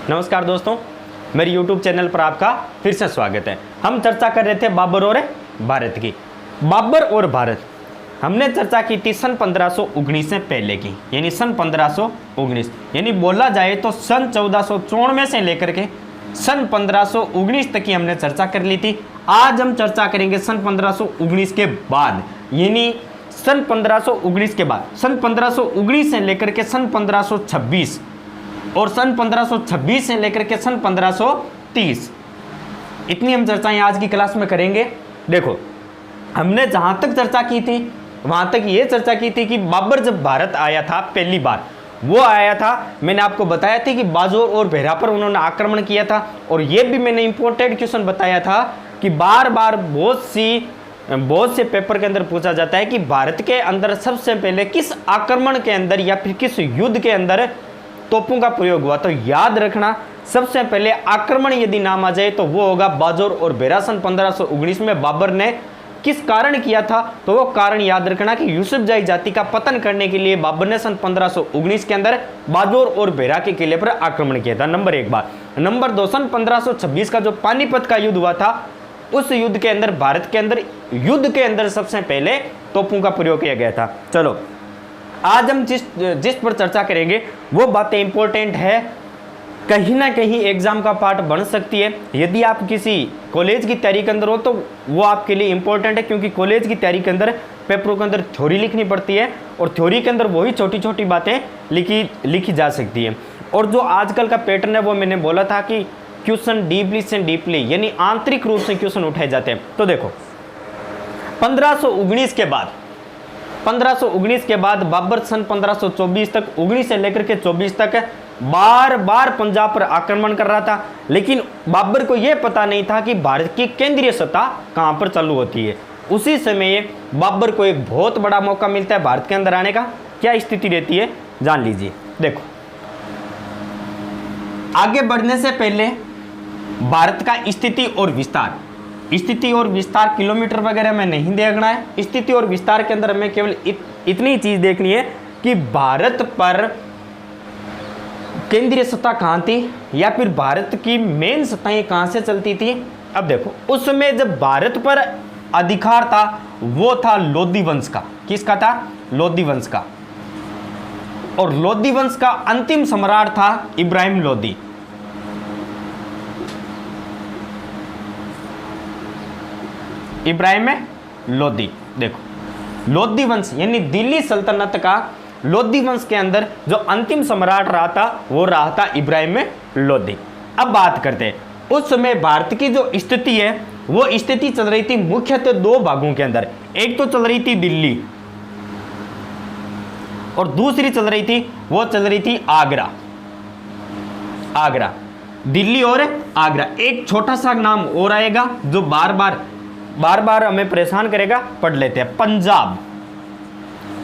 नमस्कार दोस्तों, मेरे YouTube चैनल पर आपका फिर से स्वागत है। हम चर्चा कर रहे थे बाबर और भारत की। बाबर और भारत हमने चर्चा की थी सन 1519 से पहले की, यानी सन 1519, यानी बोला जाए तो सन 1494 से लेकर के सन 1519 तक की हमने चर्चा कर ली थी। आज हम चर्चा करेंगे सन 1519 के बाद, यानी सन 1519 के बाद, सन 1519 से लेकर के सन 1526 और सन 1526 से लेकर के सन 1530, इतनी हम चर्चाएं आज की क्लास में करेंगे। देखो, हमने जहां तक चर्चा की थी वहां तक ये चर्चा की थी कि बाबर जब भारत आया था पहली बार, वो आया था, मैंने आपको बताया था कि बाजोर और बेहरा पर उन्होंने आक्रमण किया था। और ये भी मैंने इंपॉर्टेंट क्वेश्चन बताया था कि बार बार बहुत से पेपर के अंदर पूछा जाता है कि भारत के अंदर सबसे पहले किस आक्रमण के अंदर या फिर किस युद्ध के अंदर तोपों का प्रयोग हुआ। तो याद रखना, सबसे पहले आक्रमण यदि नाम आ जाए तो वो होगा बाजोर और बेहरा। सन 1519 में बाबर ने किस कारण किया था, तो वो कारण याद रखना कि यूसुफजाई जाति का पतन करने के लिए बाबर ने सन 1519 के अंदर बाजोर और बेहरा के किले पर आक्रमण किया था। नंबर एक बात। नंबर दो, सन 1526 का जो पानीपत का युद्ध हुआ था, उस युद्ध के अंदर भारत के अंदर युद्ध के अंदर सबसे पहले तोपों का प्रयोग किया गया था। चलो, आज हम जिस पर चर्चा करेंगे वो बातें इंपॉर्टेंट है, कहीं ना कहीं एग्जाम का पार्ट बन सकती है। यदि आप किसी कॉलेज की तैयारी के अंदर हो तो वो आपके लिए इंपॉर्टेंट है, क्योंकि कॉलेज की तैयारी के अंदर पेपरों के अंदर थ्योरी लिखनी पड़ती है और थ्योरी के अंदर वही छोटी छोटी बातें लिखी जा सकती है। और जो आजकल का पैटर्न है वो मैंने बोला था कि क्वेश्चन डीपली से डीपली, यानी आंतरिक रूप से क्वेश्चन उठाए जाते हैं। तो देखो, 1519 के बाद बाबर सन 1524 तक, 19 से लेकर के 24 तक बार बार पंजाब पर आक्रमण कर रहा था। लेकिन बाबर को यह पता नहीं था कि भारत की केंद्रीय सत्ता कहां पर चालू होती है। उसी समय बाबर को एक बहुत बड़ा मौका मिलता है भारत के अंदर आने का। क्या स्थिति रहती है जान लीजिए। देखो, आगे बढ़ने से पहले भारत का स्थिति और विस्तार किलोमीटर वगैरह में नहीं देखना है। स्थिति और विस्तार के अंदर हमें केवल इतनी चीज देखनी है कि भारत पर केंद्रीय सत्ता कहां थी या फिर भारत की मेन सत्ताएं कहां से चलती थी। अब देखो, उस समय जब भारत पर अधिकार था वो था लोधी वंश का। किसका था? लोधी वंश का। और लोधी वंश का अंतिम सम्राट था इब्राहिम लोधी। इब्राहिम लोधी। देखो, लोधी वंश यानी दिल्ली सल्तनत का लोधी वंश के अंदर जो अंतिम सम्राट रहा था वो रहा था इब्राहिम लोधी। अब बात करते हैं, उस समय भारत की जो स्थिति है वो स्थिति चल रही थी मुख्यतः दो भागों के अंदर। एक तो चल रही थी दिल्ली और दूसरी चल रही थी आगरा। दिल्ली और आगरा। एक छोटा सा नाम और आएगा जो बार बार हमें परेशान करेगा, पढ़ लेते हैं।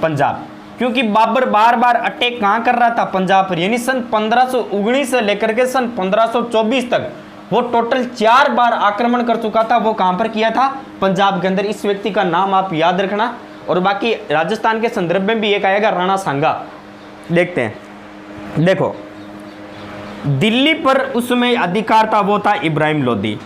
पंजाब, क्योंकि बाबर बार बार अटैक कहां कर रहा था? पंजाब पर। यानी सन 1519 से लेकर के सन 1524 तक वो टोटल 4 बार आक्रमण कर चुका था। वो कहां पर किया था? पंजाब के अंदर। इस व्यक्ति का नाम आप याद रखना। और बाकी राजस्थान के संदर्भ में भी एक आएगा, राणा सांगा। देखते हैं। देखो, दिल्ली पर उस समय अधिकार था वो था इब्राहिम लोधी।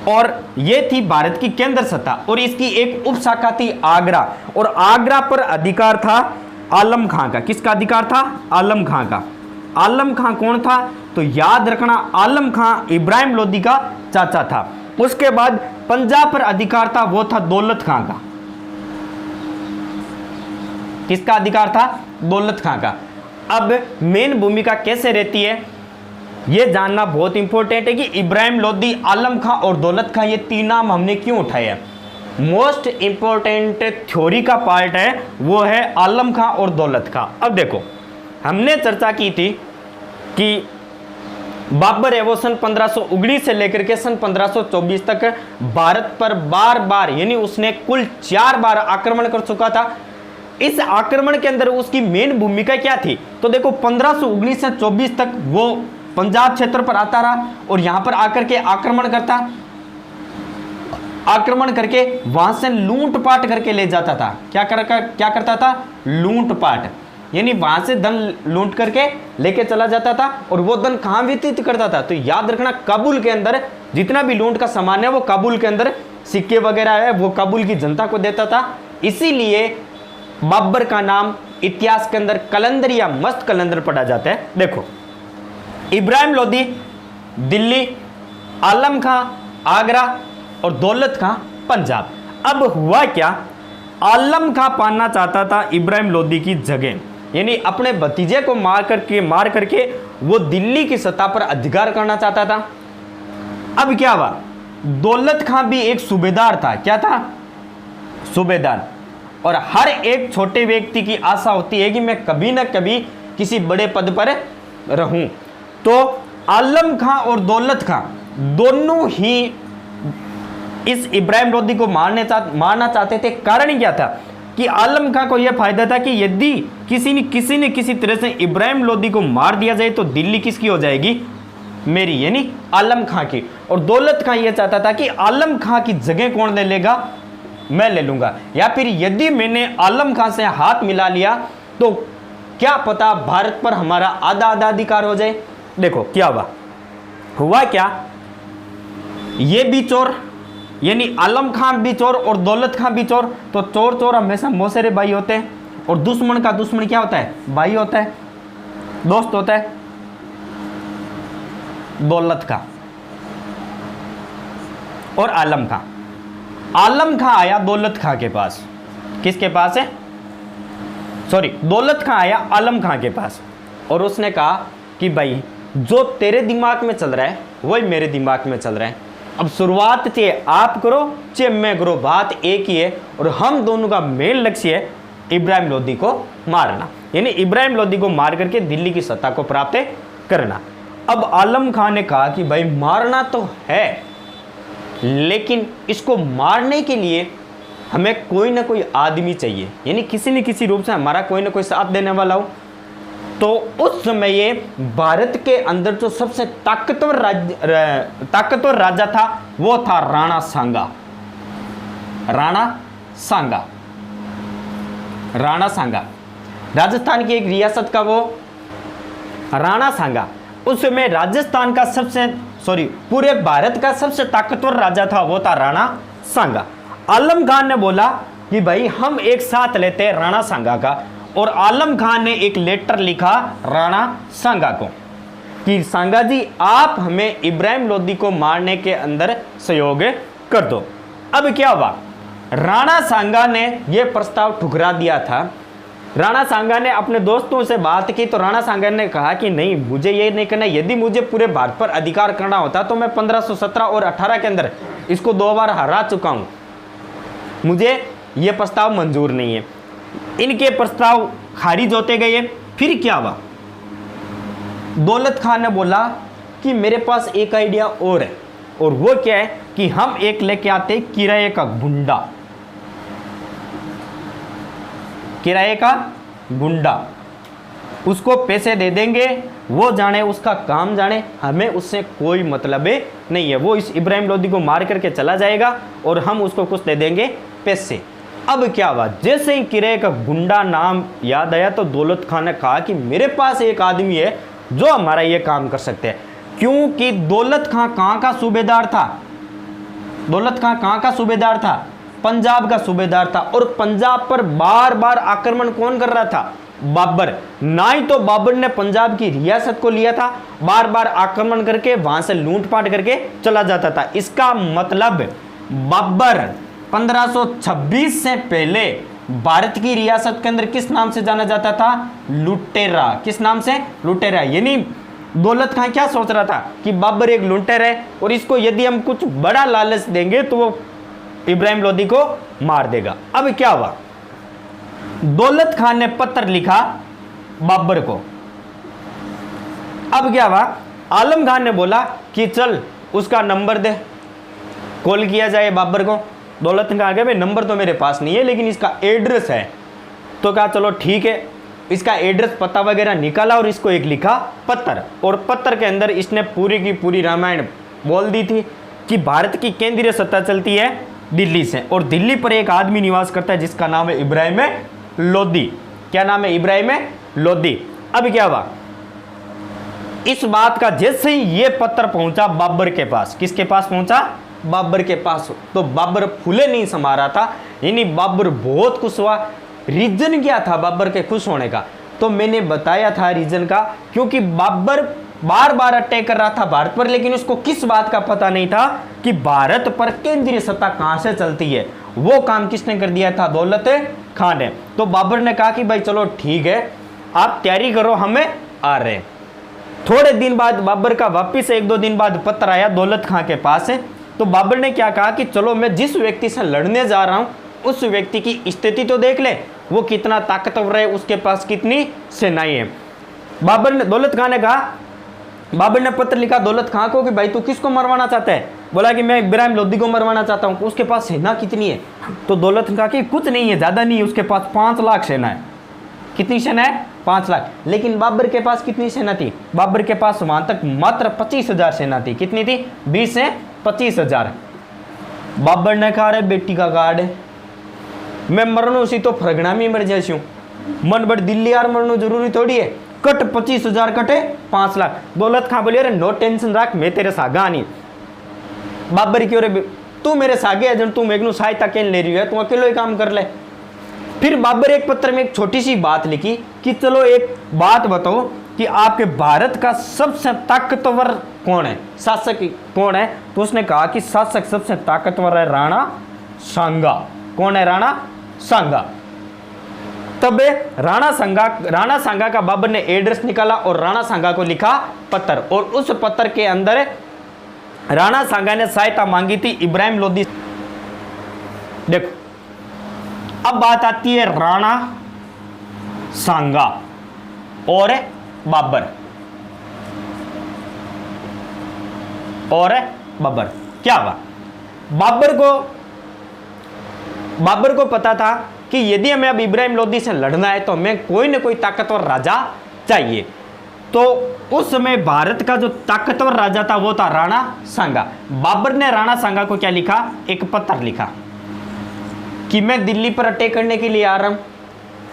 और ये थी भारत की केंद्र सत्ता। और इसकी एक उपशाखा थी आगरा। और आगरा पर अधिकार था आलम खां का। किसका अधिकार था? आलम खां का। आलम खां कौन था? तो याद रखना, आलम खां इब्राहिम लोधी का चाचा था। उसके बाद पंजाब पर अधिकार था वो था दौलत खां का। किसका अधिकार था? दौलत खां का। अब मेन भूमिका कैसे रहती है ये जानना बहुत इंपॉर्टेंट है कि इब्राहिम लोधी, आलम खां और दौलत खां, ये तीन नाम हमने क्यों उठाए हैं। मोस्ट इंपॉर्टेंट थ्योरी का पार्ट है वो है आलम खां और दौलत खां। अब देखो, हमने चर्चा की थी कि बाबर है वो सन 1519 से लेकर के सन 1524 तक भारत पर बार बार, यानी उसने कुल 4 बार आक्रमण कर चुका था। इस आक्रमण के अंदर उसकी मेन भूमिका क्या थी? तो देखो, 1519 से 24 तक वो पंजाब क्षेत्र पर आता रहा और यहां पर आकर के आक्रमण करता। आक्रमण करके वहां से लूटपाट करके ले जाता था। क्या करता था? लूटपाट, यानी वहां से धन लूट करके लेके चला जाता था और वो धन कहां व्यतीत करता था? तो याद रखना, काबुल के अंदर जितना भी लूट का सामान है वो काबुल के अंदर, सिक्के वगैरह है वो काबुल की जनता को देता था। इसीलिए बाबर का नाम इतिहास के अंदर कलंदर या मस्त कलंदर पढ़ा जाता है। देखो, इब्राहिम लोदी दिल्ली, आलम खां आगरा और दौलत खां पंजाब। अब हुआ क्या, आलम खां पाना चाहता था इब्राहिम लोदी की जगह, यानी अपने भतीजे को मार करके वो दिल्ली की सत्ता पर अधिकार करना चाहता था। अब क्या हुआ, दौलत खां भी एक सूबेदार था। क्या था? सूबेदार। और हर एक छोटे व्यक्ति की आशा होती है कि मैं कभी ना कभी किसी बड़े पद पर रहूं। तो आलम खां और दौलत खां दोनों ही इस इब्राहिम लोदी को मारना चाहते थे। कारण क्या था कि आलम खां को यह फायदा था कि यदि किसी ने किसी तरह से इब्राहिम लोदी को मार दिया जाए तो दिल्ली किसकी हो जाएगी? मेरी, यानी आलम खां की। और दौलत खां यह चाहता था कि आलम खां की जगह कौन ले लेगा? मैं ले लूंगा। या फिर यदि मैंने आलम खां से हाथ मिला लिया तो क्या पता भारत पर हमारा आधा अधिकार हो जाए। देखो क्या हुआ क्या, ये भी चोर, यानी आलम खां भी चोर और दौलत खां भी चोर। तो चोर हमेशा मौसेरे भाई होते हैं और दुश्मन का दुश्मन क्या होता है? भाई होता है, दोस्त होता है। दौलत खां और आलम खां आया दौलत खां के पास। किसके पास है? सॉरी, दौलत खां आया आलम खां के पास और उसने कहा कि भाई जो तेरे दिमाग में चल रहा है वही मेरे दिमाग में चल रहा है। अब शुरुआत चाहे आप करो चाहे मैं करो, बात एक ही है और हम दोनों का मेन लक्ष्य है इब्राहिम लोदी को मारना, यानी इब्राहिम लोदी को मार करके दिल्ली की सत्ता को प्राप्त करना। अब आलम खां ने कहा कि भाई मारना तो है, लेकिन इसको मारने के लिए हमें कोई ना कोई आदमी चाहिए, यानी किसी न किसी रूप से हमारा कोई ना कोई साथ देने वाला हो। तो उस समय ये भारत के अंदर जो सबसे ताकतवर राजा था वो था राणा सांगा। राजस्थान की एक रियासत का वो राणा सांगा। उस समय राजस्थान का पूरे भारत का सबसे ताकतवर राजा था वो था राणा सांगा। आलम खान ने बोला कि भाई हम एक साथ लेते हैं राणा सांगा का, और आलम खान ने एक लेटर लिखा राणा सांगा को कि सांगा जी आप हमें इब्राहिम लोदी को मारने के अंदर सहयोग कर दो। अब क्या हुआ, राणा सांगा ने यह प्रस्ताव ठुकरा दिया था। राणा सांगा ने अपने दोस्तों से बात की तो राणा सांगा ने कहा कि नहीं, मुझे ये नहीं करना। यदि मुझे पूरे भारत पर अधिकार करना होता तो मैं 1517 और 18 के अंदर इसको 2 बार हरा चुका हूं। मुझे ये प्रस्ताव मंजूर नहीं है। इनके प्रस्ताव खारिज होते गए। फिर क्या हुआ, दौलत खान ने बोला कि मेरे पास एक आइडिया और है, और वो क्या है कि हम एक लेके आते किराए का गुंडा, उसको पैसे दे देंगे, वो जाने उसका काम जाने, हमें उससे कोई मतलब नहीं है। वो इस इब्राहिम लोदी को मार करके चला जाएगा और हम उसको कुछ दे देंगे पैसे। अब क्या हुआ, जैसे ही किराए का गुंडा नाम याद आया तो दौलत खान ने कहा कि मेरे पास एक आदमी है जो हमारा ये काम कर सकते हैं। क्योंकि दौलत खां कहां का सूबेदार था? दौलत खां कहां का सूबेदार था? पंजाब का सूबेदार था। और पंजाब पर बार बार आक्रमण कौन कर रहा था? बाबर। ना ही तो बाबर ने पंजाब की रियासत को लिया था, बार बार आक्रमण करके वहां से लूटपाट करके चला जाता था। इसका मतलब बाबर 1526 से पहले भारत की रियासत के अंदर किस नाम से जाना जाता था? लुटेरा। किस नाम से? लुटेरा। यानी दौलत खां क्या सोच रहा था कि बाबर एक लुटेरा है और इसको यदि हम कुछ बड़ा लालच देंगे तो वो इब्राहिम लोदी को मार देगा। अब क्या हुआ, दौलत खान ने पत्र लिखा बाबर को। अब क्या हुआ, आलम खान ने बोला कि चल उसका नंबर दे, कॉल किया जाए बाबर को। दौलत खान कहा भाई नंबर तो मेरे पास नहीं है लेकिन इसका एड्रेस है। तो कहा चलो ठीक है, इसका एड्रेस पता वगैरह निकाला और इसको एक लिखा पत्र, और पत्र के अंदर इसने पूरी की पूरी रामायण बोल दी थी कि भारत की केंद्रीय सत्ता चलती है दिल्ली से, और दिल्ली पर एक आदमी निवास करता है जिसका नाम है इब्राहिम लोदी। क्या नाम है? इब्राहिम लोदी। अब क्या हुआ, इस बात का जैसे ही ये पत्र पहुंचा बाबर के पास, किसके पास पहुंचा? बाबर के पास, तो बाबर फूले नहीं समा रहा था, यानी बाबर बहुत खुश हुआ। रीजन क्या था बाबर के खुश होने का? तो मैंने बताया था रीजन का, क्योंकि बाबर बार बार अटैक कर रहा था भारत पर, लेकिन उसको किस बात का पता नहीं था कि भारत पर केंद्रीय सत्ता कहां से चलती है। वो काम किसने कर दिया था? दौलत खान ने। तो बाबर ने कहा कि भाई चलो ठीक है, आप तैयारी करो, हमें आ रहे हैं। थोड़े दिन बाद बाबर का वापिस 1-2 दिन बाद पत्र आया दौलत खां के पास है। तो बाबर ने क्या कहा कि चलो मैं जिस व्यक्ति से लड़ने जा रहा हूं उस व्यक्ति की स्थिति तो देख ले, वो कितना ताकतवर है, उसके पास कितनी सेनाएं हैं। बाबर ने, दौलत खां ने कहा, बाबर ने पत्र लिखा दौलत खां को कि भाई तू किसको मरवाना चाहता है? बोला कि मैं इब्राहिम लोदी को मरवाना चाहता हूं। उसके पास सेना कितनी है? तो दौलत खां की कुछ नहीं है, ज्यादा नहीं है, उसके पास 5 लाख सेना है। कितनी सेना है? 5 लाख। लेकिन बाबर के पास कितनी सेना थी? बाबर के पास वहां तक मात्र 25,000 सेना थी। कितनी थी? 20 से 25,000। बाबर ने कहा रे बेटी का कार्ड है, मैं मरनो सी तो फरगना में मर जाऊं, मन बड़ दिल्ली यार मरनो जरूरी थोड़ी है, कट 25,000 कटे 5 लाख। दौलत खां बोले अरे नो टेंशन रख, मैं तेरे सागा नहीं। बाबर क्यों रे, तू मेरे सागे है, तू मेघनु सहायता केन ले रही है, तू अकेलो ही काम कर ले। फिर बाबर एक पत्र में एक छोटी सी बात लिखी कि चलो एक बात बताओ कि आपके भारत का सबसे ताकतवर कौन है, शासक कौन है? तो उसने कहा कि शासक सबसे ताकतवर है राणा सांगा। कौन है? राणा सांगा। तब राणा सांगा का बाबर ने एड्रेस निकाला और राणा सांगा को लिखा पत्र, और उस पत्र के अंदर राणा सांगा ने सहायता मांगी थी इब्राहिम लोदी। देखो अब बात आती है राणा सांगा और बाबर। क्या हुआ? बाबर को पता था कि यदि हमें अब इब्राहिम लोदी से लड़ना है तो हमें कोई ना कोई ताकतवर राजा चाहिए। तो उस समय भारत का जो ताकतवर राजा था वो था राणा सांगा। बाबर ने राणा सांगा को क्या लिखा? एक पत्र लिखा कि मैं दिल्ली पर अटैक करने के लिए आ रहा हूं,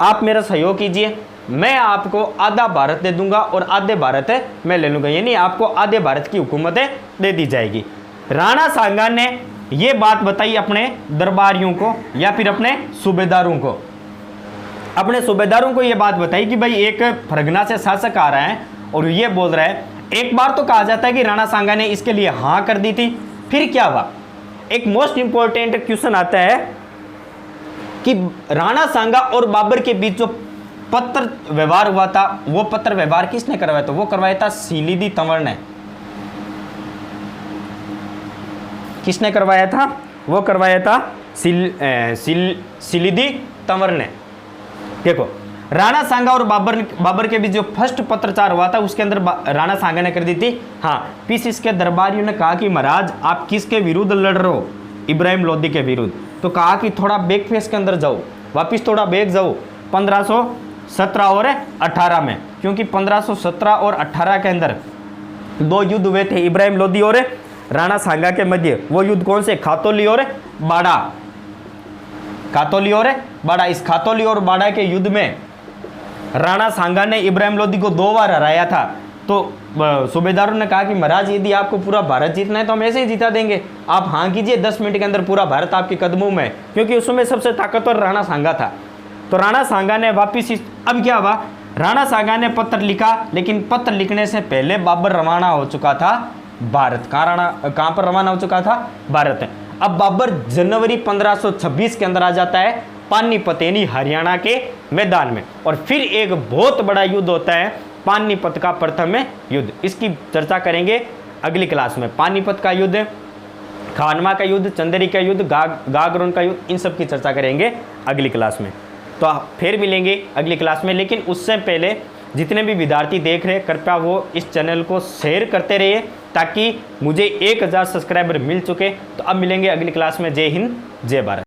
आप मेरा सहयोग कीजिए, मैं आपको आधा भारत दे दूंगा और आधे भारत मैं ले लूंगा, यानी आपको आधे भारत की हुकूमत दे दी जाएगी। राणा सांगा ने यह बात बताई अपने दरबारियों को या फिर अपने सूबेदारों को। अपने सूबेदारों को यह बात बताई कि भाई एक फरगना से शासक आ रहा है और ये बोल रहा है। एक बार तो कहा जाता है कि राणा सांगा ने इसके लिए हाँ कर दी थी। फिर क्या हुआ? एक मोस्ट इंपॉर्टेंट क्वेश्चन आता है कि राणा सांगा और बाबर के बीच जो पत्र व्यवहार हुआ था, वो पत्र व्यवहार किसने करवाया था? वो करवाया था सिलीदी तंवर ने। किसने करवाया था? वो करवाया था सिलीदी तंवर ने। देखो राणा सांगा और बाबर के बीच जो फर्स्ट पत्रचार हुआ था उसके अंदर राणा सांगा ने कर दी थी हाँ पीस। इसके दरबारियों ने कहा कि महाराज आप किसके विरुद्ध लड़ रहे हो? इब्राहिम लोदी के विरुद्ध। तो कहा कि थोड़ा बैक फेस के अंदर जाओ, वापिस थोड़ा बैक जाओ 1517 और 18 में, क्योंकि 1517 और 18 के अंदर 2 युद्ध हुए थे इब्राहिम लोदी और राणा सांगा के मध्य। वो युद्ध कौन से? खातौली और बाड़ा। खातौली और बाड़ा। इस खातौली और बाड़ा के युद्ध में राणा सांगा ने इब्राहिम लोदी को 2 बार हराया था। तो सूबेदारों ने कहा कि महाराज यदि आपको पूरा भारत जीतना है तो हम ऐसे ही जीता देंगे, आप हाँ कीजिए, 10 मिनट के अंदर पूरा भारत आपके कदमों में, क्योंकि उस समय सबसे ताकतवर राणा सांगा था। तो राणा सांगा ने वापिस अब क्या हुआ? राणा सांगा ने पत्र लिखा, लेकिन पत्र लिखने से पहले बाबर रवाना हो चुका था भारत। कहाँ पर रवाना हो चुका था? भारत। अब बाबर जनवरी 1526 के अंदर आ जाता है पानीपत यानी हरियाणा के मैदान में, और फिर एक बहुत बड़ा युद्ध होता है पानीपत का प्रथम युद्ध। इसकी चर्चा करेंगे अगली क्लास में। पानीपत का युद्ध, खानवा का युद्ध, चंदेरी का युद्ध, गागरोन का युद्ध, इन सब की चर्चा करेंगे अगली क्लास में। तो फिर मिलेंगे अगली क्लास में, लेकिन उससे पहले जितने भी विद्यार्थी देख रहे हैं कृपया वो इस चैनल को शेयर करते रहिए ताकि मुझे 1000 सब्सक्राइबर मिल चुके। तो अब मिलेंगे अगली क्लास में। जय हिंद, जय भारत।